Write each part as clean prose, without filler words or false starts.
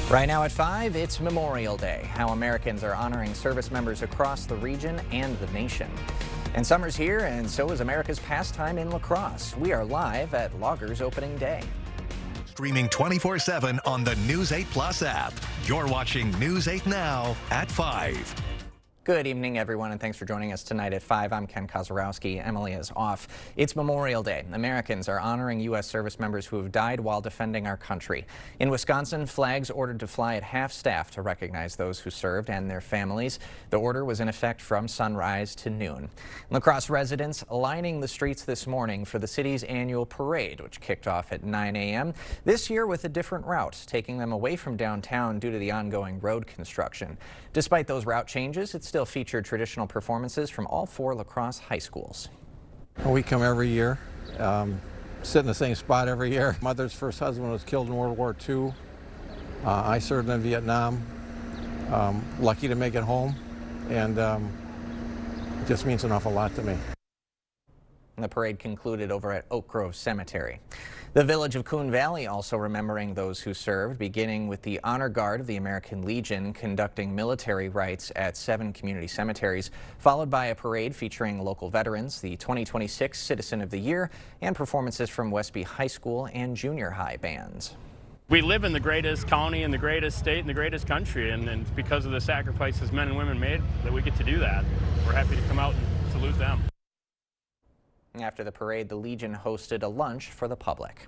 Right now at 5, it's Memorial Day, how Americans are honoring service members across the region and the nation. And summer's here, and so is America's pastime in lacrosse. We are live at Loggers opening day. Streaming 24/7 on the News 8 Plus app. You're watching News 8 Now at 5. Good evening, everyone, and thanks for joining us tonight at 5. I'm Ken Kozarowski. Emily is off. It's Memorial Day. Americans are honoring U.S. service members who have died while defending our country. In Wisconsin, flags ordered to fly at half-staff to recognize those who served and their families. The order was in effect from sunrise to noon. La Crosse residents lining the streets this morning for the city's annual parade, which kicked off at 9 a.m. This year with a different route, taking them away from downtown due to the ongoing road construction. Despite those route changes, it still featured traditional performances from all 4 La Crosse high schools. We come every year, sit in the same spot every year. Mother's first husband was killed in World War II. I served in Vietnam. Lucky to make it home, and it just means an awful lot to me. The parade concluded over at Oak Grove Cemetery. The village of Coon Valley also remembering those who served, beginning with the Honor Guard of the American Legion conducting military rites at 7 community cemeteries, followed by a parade featuring local veterans, the 2026 Citizen of the Year, and performances from Westby High School and junior high bands. We live in the greatest county and the greatest state and the greatest country, and it's because of the sacrifices men and women made that we get to do that. We're happy to come out and salute them. After the parade, the Legion hosted a lunch for the public.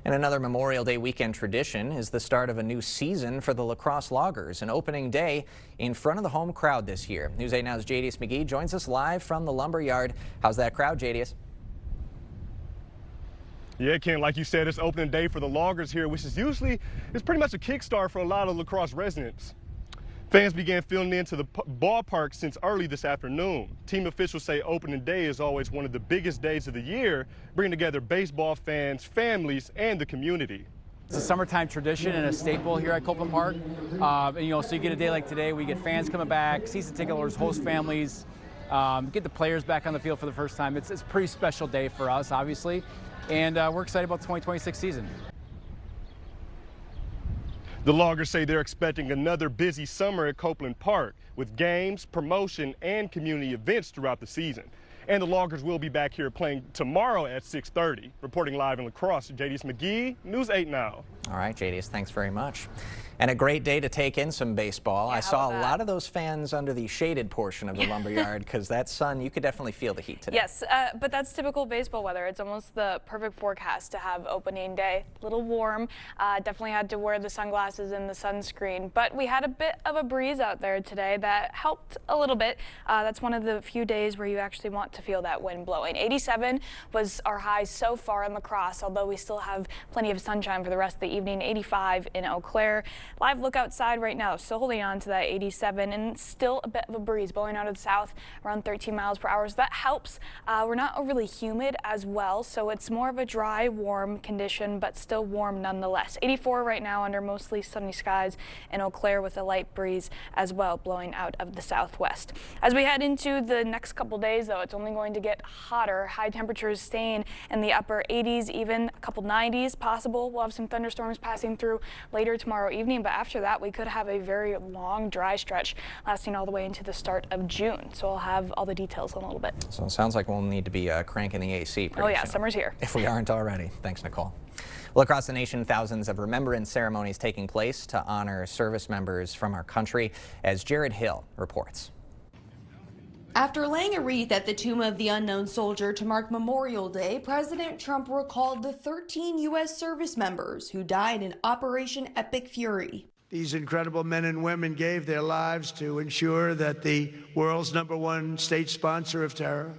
And another Memorial Day weekend tradition is the start of a new season for the La Crosse Loggers, an opening day in front of the home crowd this year. News 8 Now's Jadius McGee joins us live from the Lumberyard. How's that crowd, Jadius? Yeah, Ken, like you said, it's opening day for the Loggers here, which is it's pretty much a kickstart for a lot of La Crosse residents. Fans began filling into the ballpark since early this afternoon. Team officials say opening day is always one of the biggest days of the year, bringing together baseball fans, families, and the community. It's a summertime tradition and a staple here at Copeland Park. So you get a day like today, we get fans coming back, season ticket holders, host families, get the players back on the field for the first time. It's a pretty special day for us, obviously, and we're excited about the 2026 season. The Loggers say they're expecting another busy summer at Copeland Park with games, promotion, and community events throughout the season. And the Loggers will be back here playing tomorrow at 6:30. Reporting live in La Crosse, Jadius McGee, News 8 Now. All right, Jadius, thanks very much. And a great day to take in some baseball. I saw a lot of those fans under the shaded portion of the Lumberyard because that sun, you could definitely feel the heat today. Yes, but that's typical baseball weather. It's almost the perfect forecast to have opening day. A little warm. Definitely had to wear the sunglasses and the sunscreen. But we had a bit of a breeze out there today that helped a little bit. That's one of the few days where you actually want to feel that wind blowing. 87 was our high so far in La Crosse, although we still have plenty of sunshine for the rest of the evening. 85 in Eau Claire. Live look outside right now, still holding on to that 87 and still a bit of a breeze blowing out of the south around 13 miles per hour. So that helps. We're not overly humid as well, so it's more of a dry, warm condition, but still warm nonetheless. 84 right now under mostly sunny skies in Eau Claire with a light breeze as well blowing out of the southwest. As we head into the next couple days, though, it's only going to get hotter. High temperatures staying in the upper 80s, even a couple 90s possible. We'll have some thunderstorms passing through later tomorrow evening, but after that we could have a very long dry stretch lasting all the way into the start of June. So I'll have all the details in a little bit. So it sounds like we'll need to be cranking the AC pretty soon. Summer's here. If we aren't already. Thanks, Nicole. Well, across the nation, thousands of remembrance ceremonies taking place to honor service members from our country, as Jared Hill reports. After laying a wreath at the tomb of the unknown soldier to mark Memorial Day, President Trump recalled the 13 U.S. service members who died in Operation Epic Fury. These incredible men and women gave their lives to ensure that the world's #1 state sponsor of terror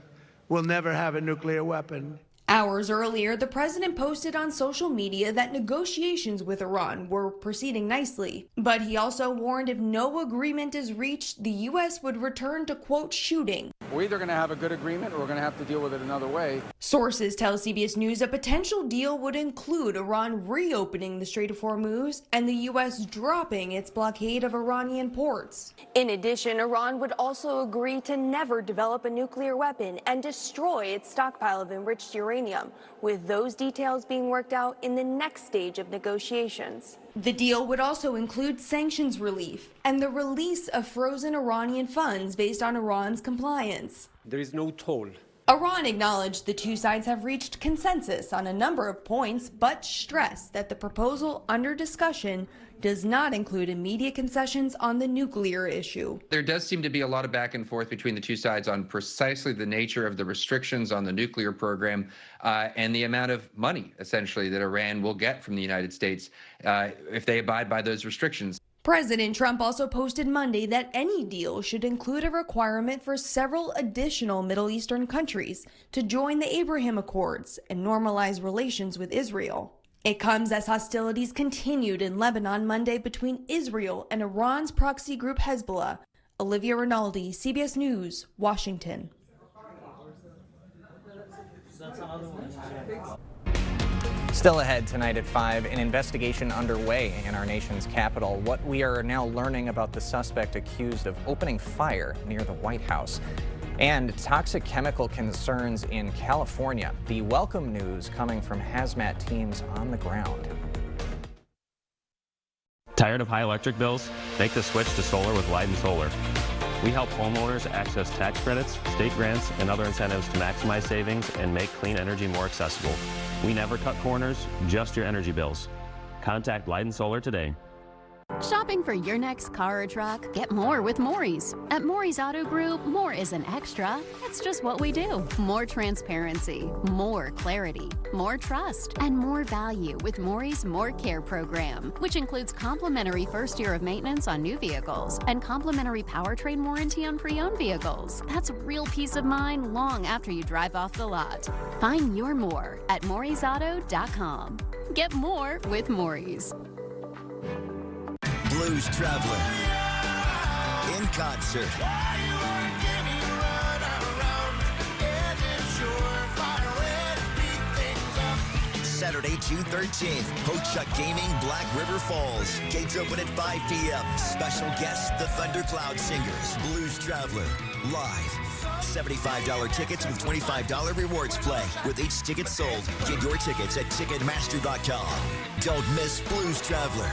will never have a nuclear weapon. Hours earlier, the president posted on social media that negotiations with Iran were proceeding nicely. But he also warned if no agreement is reached, the U.S. would return to, quote, shooting. We're either going to have a good agreement or we're going to have to deal with it another way. Sources tell CBS News a potential deal would include Iran reopening the Strait of Hormuz and the U.S. dropping its blockade of Iranian ports. In addition, Iran would also agree to never develop a nuclear weapon and destroy its stockpile of enriched uranium uranium, with those details being worked out in the next stage of negotiations. The deal would also include sanctions relief and the release of frozen Iranian funds based on Iran's compliance. There is no toll. Iran acknowledged the two sides have reached consensus on a number of points, but stressed that the proposal under discussion does not include immediate concessions on the nuclear issue. There does seem to be a lot of back and forth between the two sides on precisely the nature of the restrictions on the nuclear program and the amount of money, essentially, that Iran will get from the United States if they abide by those restrictions. President Trump also posted Monday that any deal should include a requirement for several additional Middle Eastern countries to join the Abraham Accords and normalize relations with Israel. It comes as hostilities continued in Lebanon Monday between Israel and Iran's proxy group Hezbollah. Olivia Rinaldi, CBS News, Washington. Still ahead tonight at 5, an investigation underway in our nation's capital. What we are now learning about the suspect accused of opening fire near the White House. And toxic chemical concerns in California. The welcome news coming from hazmat teams on the ground. Tired of high electric bills? Make the switch to solar with Leiden Solar. We help homeowners access tax credits, state grants, and other incentives to maximize savings and make clean energy more accessible. We never cut corners, just your energy bills. Contact Leiden Solar today. Shopping for your next car or truck? Get more with Maury's. At Maury's Auto Group, more isn't extra. It's just what we do. More transparency, more clarity, more trust, and more value with Maury's More Care program, which includes complimentary first year of maintenance on new vehicles and complimentary powertrain warranty on pre-owned vehicles. That's real peace of mind long after you drive off the lot. Find your more at Maury'sAuto.com. Get more with Maury's. Blues Traveler in concert. Saturday, June 13th, Ho-Chuk Gaming, Black River Falls. Gates open at 5 p.m. Special guests, the Thundercloud Singers. Blues Traveler, live. $75 tickets with $25 rewards play. With each ticket sold, get your tickets at Ticketmaster.com. Don't miss Blues Traveler.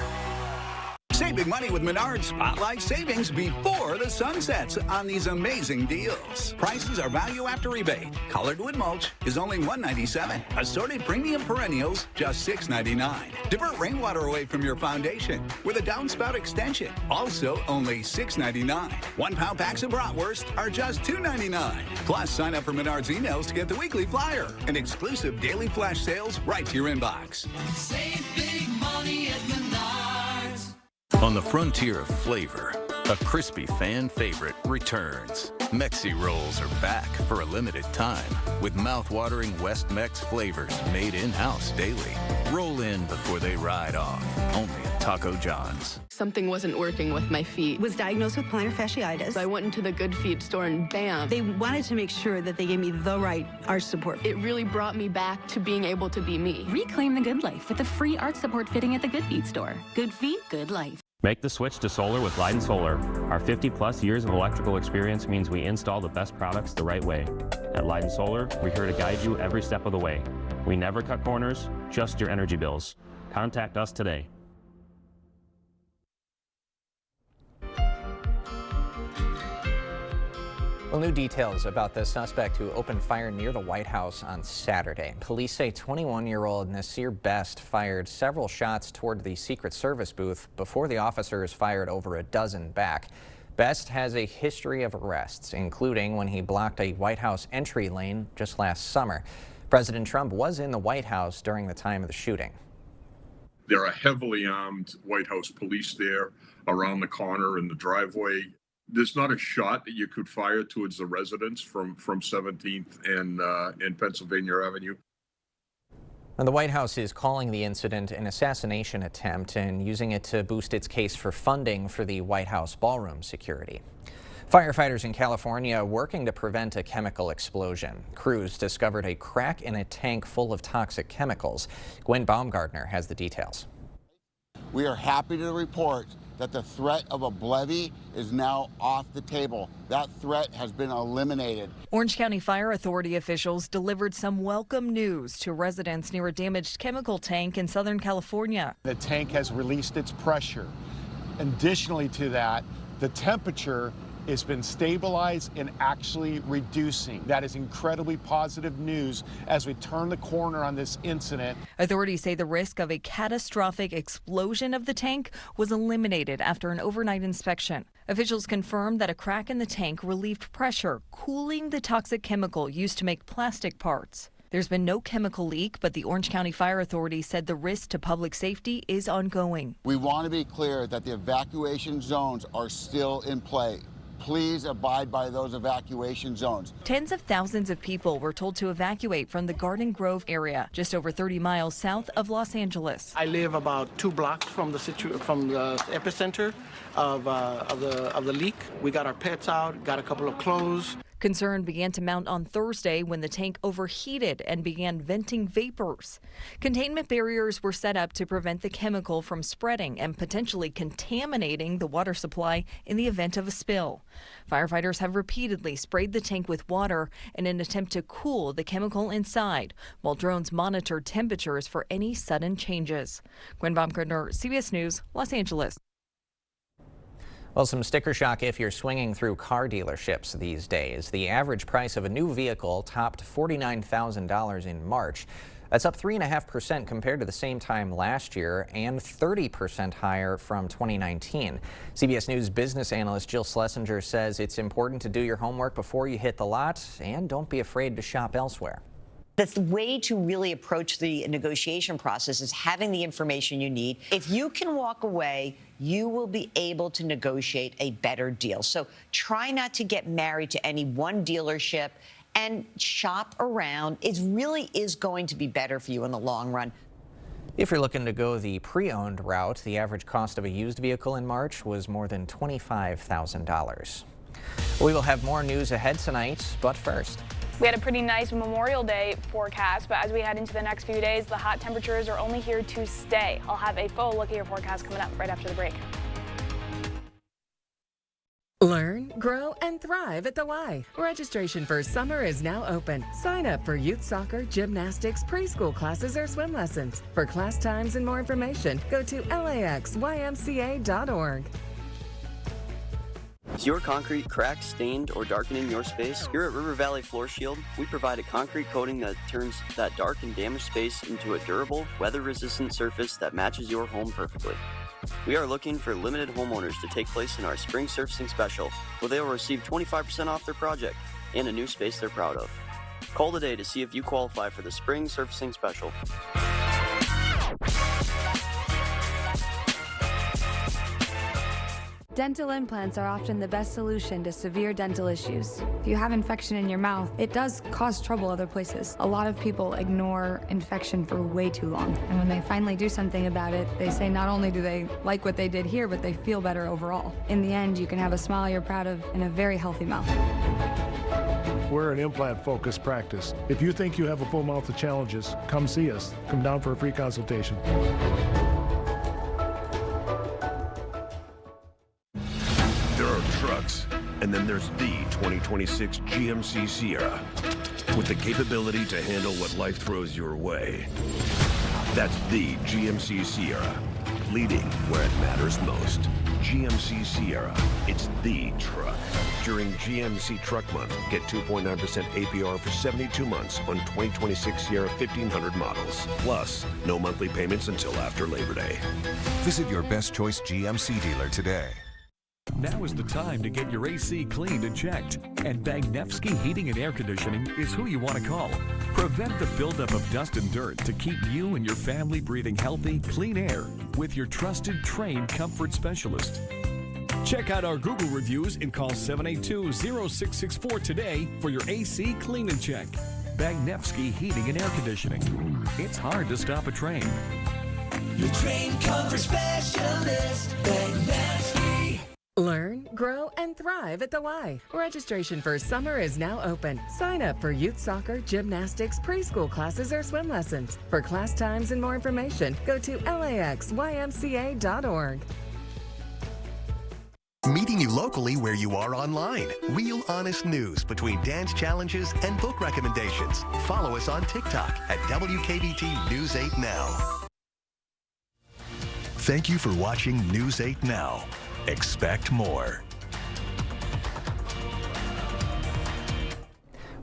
Save big money with Menards Spotlight Savings before the sun sets on these amazing deals. Prices are value after rebate. Colored wood mulch is only $197. Assorted premium perennials, just $6.99. Divert rainwater away from your foundation with a downspout extension, also only $6.99. 1 pound packs of bratwurst are just $2.99. Plus, sign up for Menards emails to get the weekly flyer and exclusive daily flash sales right to your inbox. Save big money at Menards. On the frontier of flavor, a crispy fan favorite returns. Mexi Rolls are back for a limited time with mouth-watering West Mex flavors made in-house daily. Roll in before they ride off, only at Taco John's. Something wasn't working with my feet. Was diagnosed with plantar fasciitis. So I went into the Good Feet store and bam. They wanted to make sure that they gave me the right arch support. It really brought me back to being able to be me. Reclaim the good life with a free arch support fitting at the Good Feet store. Good feet, good life. Make the switch to solar with Leiden Solar. Our 50-plus years of electrical experience means we install the best products the right way. At Leiden Solar, we're here to guide you every step of the way. We never cut corners, just your energy bills. Contact us today. Well, new details about the suspect who opened fire near the White House on Saturday. Police say 21-year-old Nasir Best fired several shots toward the Secret Service booth before the officers fired over a dozen back. Best has a history of arrests, including when he blocked a White House entry lane just last summer. President Trump was in the White House during the time of the shooting. There are heavily armed White House police there around the corner in the driveway. There's not a shot that you could fire towards the residents from 17th and Pennsylvania Avenue. And the White House is calling the incident an assassination attempt and using it to boost its case for funding for the White House ballroom security. Firefighters in California are working to prevent a chemical explosion. Crews discovered a crack in a tank full of toxic chemicals. Gwen Baumgartner has the details. We are happy to report that the threat of a levee is now off the table. That threat has been eliminated. Orange County Fire Authority officials delivered some welcome news to residents near a damaged chemical tank in Southern California. The tank has released its pressure. Additionally to that, the temperature has been stabilized and actually reducing. That is incredibly positive news as we turn the corner on this incident. Authorities say the risk of a catastrophic explosion of the tank was eliminated after an overnight inspection. Officials confirmed that a crack in the tank relieved pressure, cooling the toxic chemical used to make plastic parts. There's been no chemical leak, but the Orange County Fire Authority said the risk to public safety is ongoing. We want to be clear that the evacuation zones are still in play. Please abide by those evacuation zones. Tens of thousands of people were told to evacuate from the Garden Grove area, just over 30 miles south of Los Angeles. I live about 2 blocks from the epicenter of the leak. We got our pets out, got a couple of clothes. Concern began to mount on Thursday when the tank overheated and began venting vapors. Containment barriers were set up to prevent the chemical from spreading and potentially contaminating the water supply in the event of a spill. Firefighters have repeatedly sprayed the tank with water in an attempt to cool the chemical inside, while drones monitored temperatures for any sudden changes. Gwen Baumgartner, CBS News, Los Angeles. Well, some sticker shock if you're swinging through car dealerships these days. The average price of a new vehicle topped $49,000 in March. That's up 3.5% compared to the same time last year and 30% higher from 2019. CBS News business analyst Jill Schlesinger says it's important to do your homework before you hit the lot and don't be afraid to shop elsewhere. The way to really approach the negotiation process is having the information you need. If you can walk away, you will be able to negotiate a better deal. So try not to get married to any one dealership and shop around. It really is going to be better for you in the long run. If you're looking to go the pre-owned route, the average cost of a used vehicle in March was more than $25,000. We will have more news ahead tonight, but first. We had a pretty nice Memorial Day forecast, but as we head into the next few days, the hot temperatures are only here to stay. I'll have a full look at your forecast coming up right after the break. Learn, grow, and thrive at the Y. Registration for summer is now open. Sign up for youth soccer, gymnastics, preschool classes, or swim lessons. For class times and more information, go to laxymca.org. Is your concrete cracked, stained, or darkening your space? Here at River Valley Floor Shield, we provide a concrete coating that turns that dark and damaged space into a durable, weather-resistant surface that matches your home perfectly. We are looking for limited homeowners to take place in our Spring Surfacing Special, where they will receive 25% off their project and a new space they're proud of. Call today to see if you qualify for the Spring Surfacing Special. Dental implants are often the best solution to severe dental issues. If you have infection in your mouth, it does cause trouble other places. A lot of people ignore infection for way too long. And when they finally do something about it, they say not only do they like what they did here, but they feel better overall. In the end, you can have a smile you're proud of and a very healthy mouth. We're an implant-focused practice. If you think you have a full mouth of challenges, come see us. Come down for a free consultation. There are trucks, and then there's the 2026 GMC Sierra, with the capability to handle what life throws your way. That's the GMC Sierra, leading where it matters most. GMC Sierra, it's the truck. During GMC Truck Month, get 2.9% APR for 72 months on 2026 Sierra 1500 models. Plus, no monthly payments until after Labor Day. Visit your best choice GMC dealer today. Now is the time to get your AC cleaned and checked. And Bagnevsky Heating and Air Conditioning is who you want to call. Prevent the buildup of dust and dirt to keep you and your family breathing healthy, clean air with your trusted, trained comfort specialist. Check out our Google reviews and call 782-0664 today for your AC clean and check. Bagnevsky Heating and Air Conditioning. It's hard to stop a train. Your trained comfort specialist, Bagnevsky. Learn, grow, and thrive at the Y. Registration for summer is now open. Sign up for youth soccer, gymnastics, preschool classes, or swim lessons. For class times and more information, go to laxymca.org. Meeting you locally where you are online. Real honest news between dance challenges and book recommendations. Follow us on TikTok at WKBT News 8 Now. Thank you for watching News 8 Now. Expect more.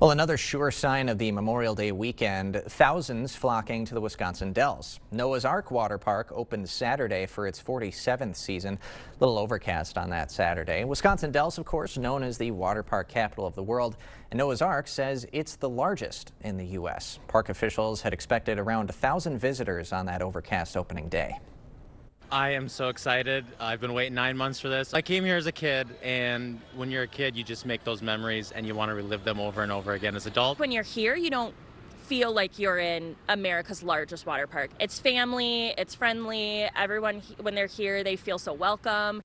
Well, another sure sign of the Memorial Day weekend, thousands flocking to the Wisconsin Dells. Noah's Ark Water Park opened Saturday for its 47th season. A little overcast on that Saturday. Wisconsin Dells, of course, known as the water park capital of the world, and Noah's Ark says it's the largest in the U.S. Park officials had expected around 1,000 visitors on that overcast opening day. I am so excited. I've been waiting 9 months for this. I came here as a kid, and when you're a kid, you just make those memories and you want to relive them over and over again as an adult. When you're here, you don't feel like you're in America's largest water park. It's family, it's friendly. Everyone, when they're here, they feel so welcome.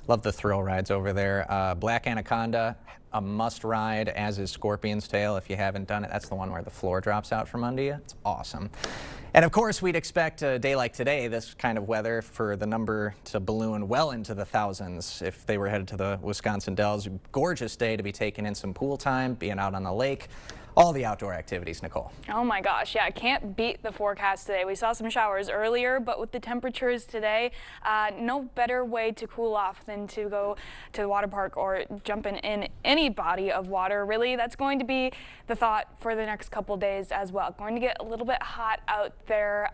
Love the thrill rides over there. Black Anaconda, a must ride, as is Scorpion's Tail. If you haven't done it, that's the one where the floor drops out from under you. It's awesome. And of course, we'd expect a day like today, this kind of weather, for the number to balloon well into the thousands if they were headed to the Wisconsin Dells. Gorgeous day to be taking in some pool time, being out on the lake. All the outdoor activities, Nicole. Oh my gosh, yeah, can't beat the forecast today. We saw some showers earlier, but with the temperatures today, no better way to cool off than to go to the water park or jump in any body of water. Really, that's going to be the thought for the next couple days as well. Going to get a little bit hot out there,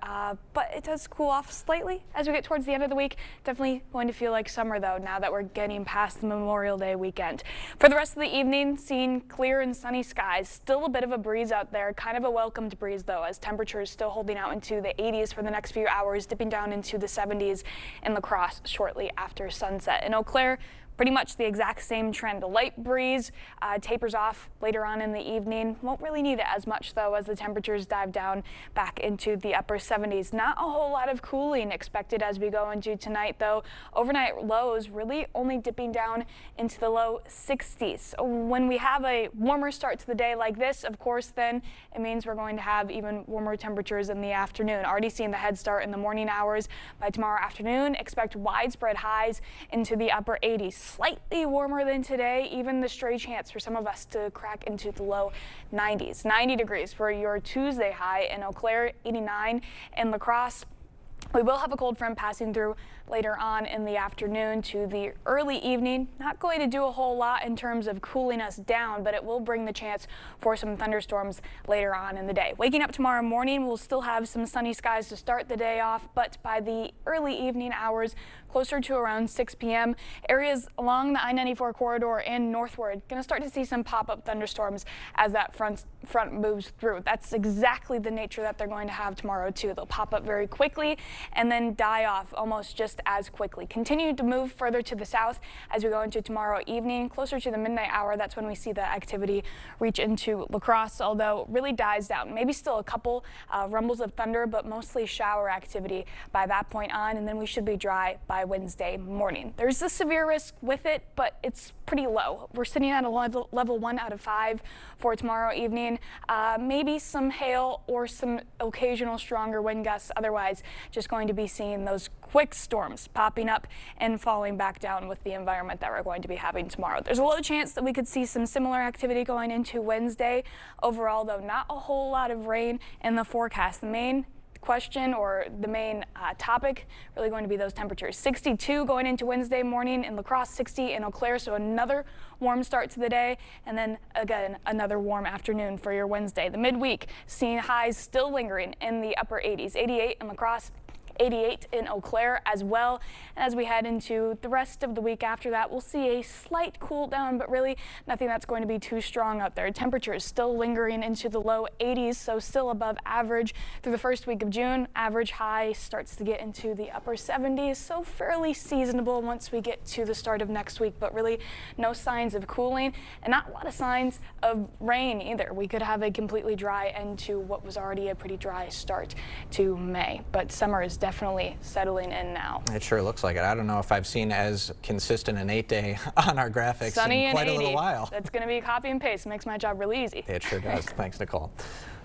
but it does cool off slightly as we get towards the end of the week. Definitely going to feel like summer though, now that we're getting past the Memorial Day weekend. For the rest of the evening, seeing clear and sunny skies. Still a bit of a breeze out there, kind of a welcomed breeze though, as temperatures still holding out into the 80s for the next few hours, dipping down into the 70s in La Crosse shortly after sunset. In Eau Claire, pretty much the exact same trend. A light breeze tapers off later on in the evening. Won't really need it as much though as the temperatures dive down back into the upper 70s. Not a whole lot of cooling expected as we go into tonight though. Overnight lows really only dipping down into the low 60s. When we have a warmer start to the day like this, of course, then it means we're going to have even warmer temperatures in the afternoon. Already seeing the head start in the morning hours. By tomorrow afternoon, expect widespread highs into the upper 80s. Slightly warmer than today, even the stray chance for some of us to crack into the low 90s. 90 degrees for your Tuesday high in Eau Claire, 89 in La Crosse. We will have a cold front passing through later on in the afternoon to the early evening. Not going to do a whole lot in terms of cooling us down, but it will bring the chance for some thunderstorms later on in the day. Waking up tomorrow morning, we'll still have some sunny skies to start the day off, but by the early evening hours, closer to around 6 p.m., areas along the I-94 corridor and northward going to start to see some pop-up thunderstorms as that front moves through. That's exactly the nature that they're going to have tomorrow too. They'll pop up very quickly and then die off almost just as quickly. Continue to move further to the south as we go into tomorrow evening. Closer to the midnight hour, that's when we see the activity reach into La Crosse, although really dies down. Maybe still a couple rumbles of thunder, but mostly shower activity by that point on, and then we should be dry by Wednesday morning. There's a severe risk with it, but it's pretty low. We're sitting at a level 1 out of 5 for tomorrow evening. Maybe some hail or some occasional stronger wind gusts. Otherwise, just going to be seeing those quick storms popping up and falling back down with the environment that we're going to be having tomorrow. There's a low chance that we could see some similar activity going into Wednesday. Overall, though, not a whole lot of rain in the forecast. The main question or the main topic really going to be those temperatures. 62 going into Wednesday morning in La Crosse, 60 in Eau Claire, so another warm start to the day, and then again another warm afternoon for your Wednesday. The midweek seeing highs still lingering in the upper 80s, 88 in La Crosse, 88 in Eau Claire as well. And as we head into the rest of the week after that, we'll see a slight cool down, but really nothing that's going to be too strong up there. Temperatures still lingering into the low 80s, so still above average through the first week of June. Average high starts to get into the upper 70s, so fairly seasonable once we get to the start of next week, but really no signs of cooling and not a lot of signs of rain either. We could have a completely dry end to what was already a pretty dry start to May, but summer is definitely settling in now. It sure looks like it. I don't know if I've seen as consistent an 8-day on our graphics Sunny in quite and 80. a little while. That's going to be copy and paste. Makes my job really easy. It sure does. Thanks, Nicole.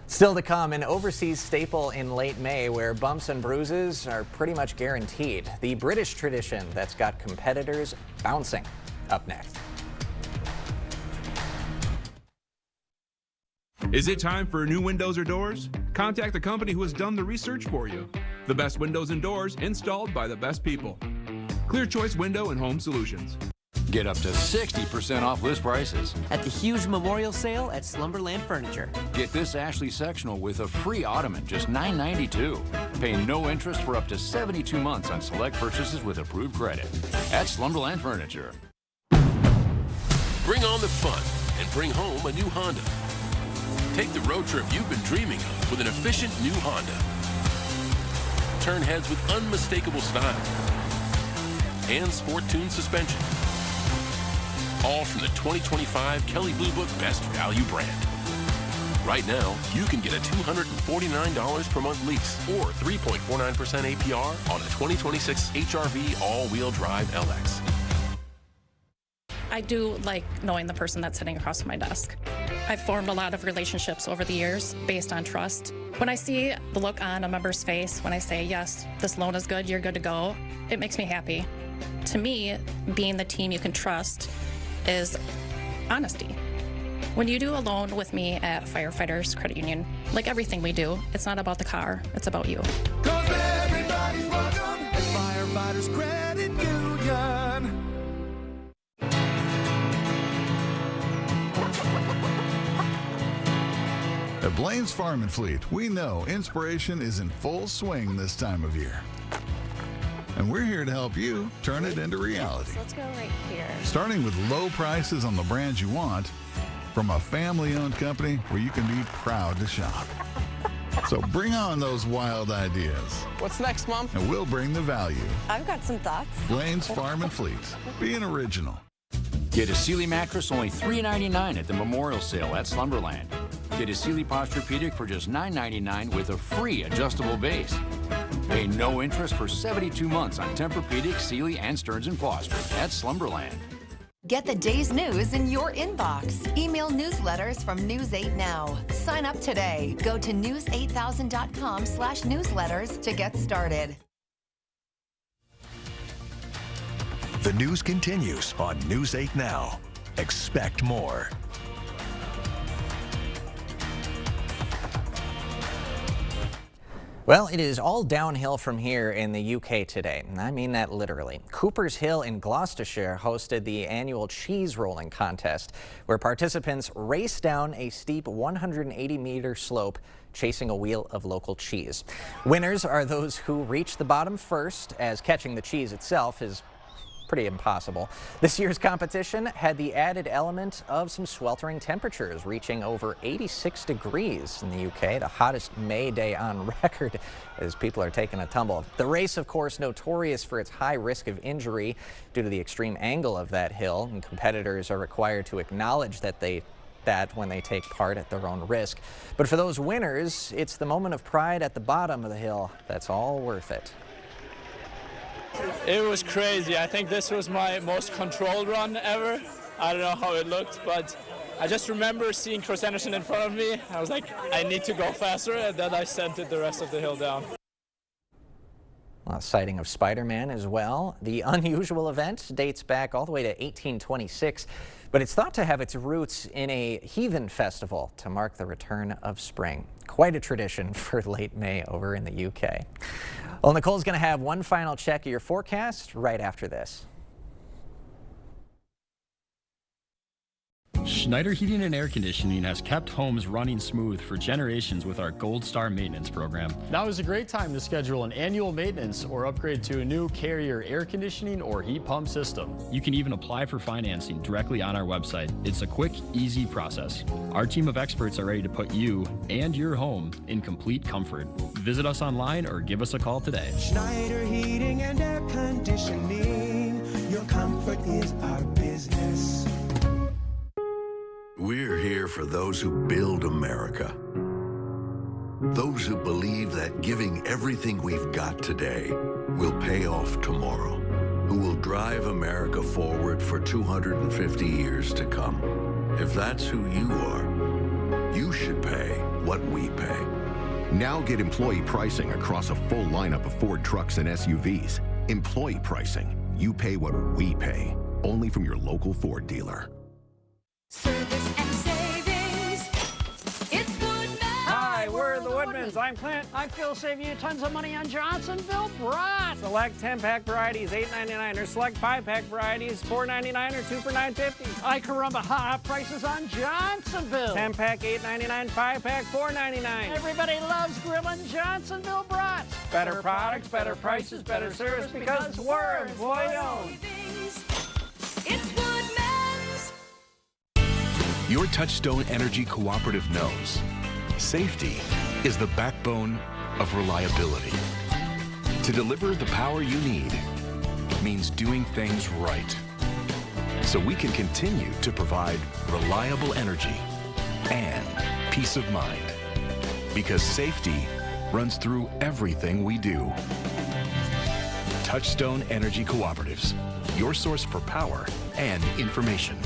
Still to come, an overseas staple in late May where bumps and bruises are pretty much guaranteed. The British tradition that's got competitors bouncing. Up next. Is it time for new windows or doors? Contact the company who has done the research for you. The best windows and doors installed by the best people. Clear Choice Window and Home Solutions. Get up to 60% off list prices at the huge memorial sale at Slumberland Furniture. Get this Ashley sectional with a free ottoman, just $9.92. Pay no interest for up to 72 months on select purchases with approved credit at Slumberland Furniture. Bring on the fun and bring home a new Honda. Take the road trip you've been dreaming of with an efficient new Honda. Turn heads with unmistakable style and sport-tuned suspension. All from the 2025 Kelley Blue Book Best Value brand. Right now, you can get a $249 per month lease or 3.49% APR on a 2026 HR-V all-wheel drive LX. I do like knowing the person that's sitting across from my desk. I've formed a lot of relationships over the years based on trust. When I see the look on a member's face when I say, yes, this loan is good, you're good to go, it makes me happy. To me, being the team you can trust is honesty. When you do a loan with me at Firefighters Credit Union, like everything we do, it's not about the car, it's about you. 'Cause everybody's welcome at Firefighters Credit Union. At Blaine's Farm and Fleet, we know inspiration is in full swing this time of year. And we're here to help you turn it into reality. So let's go right here. Starting with low prices on the brands you want, from a family-owned company where you can be proud to shop. So bring on those wild ideas. What's next, Mom? And we'll bring the value. I've got some thoughts. Blaine's Farm and Fleet. Being original. Get a Sealy mattress only $3.99 at the Memorial Sale at Slumberland. Get a Sealy Posturepedic for just $9.99 with a free adjustable base. Pay no interest for 72 months on Tempur-Pedic, Sealy, and Stearns & Foster at Slumberland. Get the day's news in your inbox. Email newsletters from News 8 Now. Sign up today. Go to news8000.com/newsletters to get started. The news continues on News 8 Now. Expect more. Well, it is all downhill from here in the UK today, and I mean that literally. Coopers Hill in Gloucestershire hosted the annual cheese rolling contest, where participants race down a steep 180-meter slope chasing a wheel of local cheese. Winners are those who reach the bottom first, as catching the cheese itself is pretty impossible. This year's competition had the added element of some sweltering temperatures, reaching over 86 degrees in the UK, the hottest May day on record, as people are taking a tumble. The race, of course, notorious for its high risk of injury due to the extreme angle of that hill, and competitors are required to acknowledge that when they take part at their own risk. But for those winners, it's the moment of pride at the bottom of the hill that's all worth it. It was crazy. I think this was my most controlled run ever. I don't know how it looked, but I just remember seeing Chris Anderson in front of me. I was like, I need to go faster, and then I sent it the rest of the hill down. A sighting of Spider-Man as well. The unusual event dates back all the way to 1826, but it's thought to have its roots in a heathen festival to mark the return of spring. Quite a tradition for late May over in the UK. Well, Nicole's going to have one final check of your forecast right after this. Schneider Heating and Air Conditioning has kept homes running smooth for generations with our Gold Star maintenance program. Now is a great time to schedule an annual maintenance or upgrade to a new Carrier air conditioning or heat pump system. You can even apply for financing directly on our website. It's a quick, easy process. Our team of experts are ready to put you and your home in complete comfort. Visit us online or give us a call today. Schneider Heating and Air Conditioning. Your comfort is our business. We're here for those who build America. Those who believe that giving everything we've got today will pay off tomorrow. Who will drive America forward for 250 years to come. If that's who you are, you should pay what we pay. Now get employee pricing across a full lineup of Ford trucks and SUVs. Employee pricing. You pay what we pay. Only from your local Ford dealer. Service and savings. It's Woodman. Hi, we're the Woodmans. I'm Clint. I feel save you tons of money on Johnsonville brats. Select 10-pack varieties, $8.99, or select 5-pack varieties, $4.99 or 2 for $9.50. Ay caramba, hot prices on Johnsonville. 10-pack, $8.99, 5-pack, $4.99. Everybody loves grilling Johnsonville brats. Better products, better prices, better service because we're employee-owned. It's Woodman's. Your Touchstone Energy Cooperative knows safety is the backbone of reliability. To deliver the power you need means doing things right. So we can continue to provide reliable energy and peace of mind. Because safety runs through everything we do. Touchstone Energy Cooperatives, your source for power and information.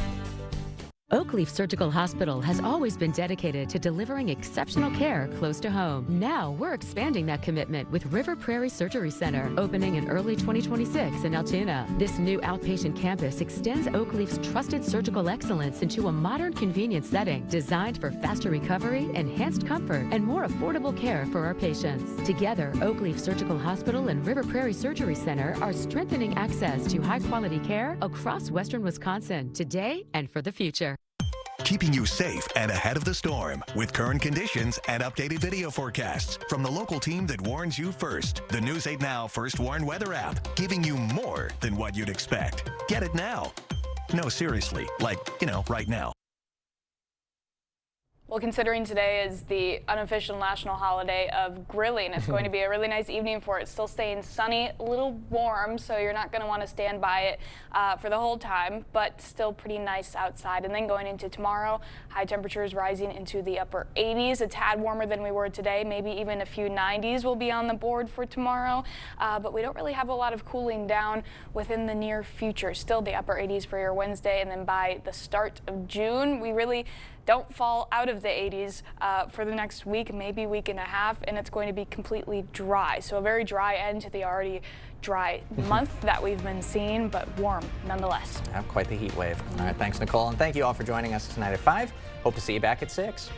Oakleaf Surgical Hospital has always been dedicated to delivering exceptional care close to home. Now we're expanding that commitment with River Prairie Surgery Center, opening in early 2026 in Altoona. This new outpatient campus extends Oakleaf's trusted surgical excellence into a modern, convenient setting designed for faster recovery, enhanced comfort, and more affordable care for our patients. Together, Oakleaf Surgical Hospital and River Prairie Surgery Center are strengthening access to high-quality care across Western Wisconsin today and for the future. Keeping you safe and ahead of the storm with current conditions and updated video forecasts from the local team that warns you first. The News 8 Now First Warn Weather app, giving you more than what you'd expect. Get it now. No, seriously, like, right now. Well, considering today is the unofficial national holiday of grilling, it's going to be a really nice evening for it. Still staying sunny, a little warm, so you're not going to want to stand by it for the whole time, but still pretty nice outside. And then going into tomorrow, high temperatures rising into the upper 80s, a tad warmer than we were today. Maybe even a few 90s will be on the board for tomorrow, but we don't really have a lot of cooling down within the near future. Still the upper 80s for your Wednesday, and then by the start of June, we really don't fall out of the 80s for the next week, maybe week and a half, and it's going to be completely dry. So a very dry end to the already dry month that we've been seeing, but warm nonetheless. Yeah, quite the heat wave. All right, thanks, Nicole, and thank you all for joining us tonight at 5. Hope to see you back at 6.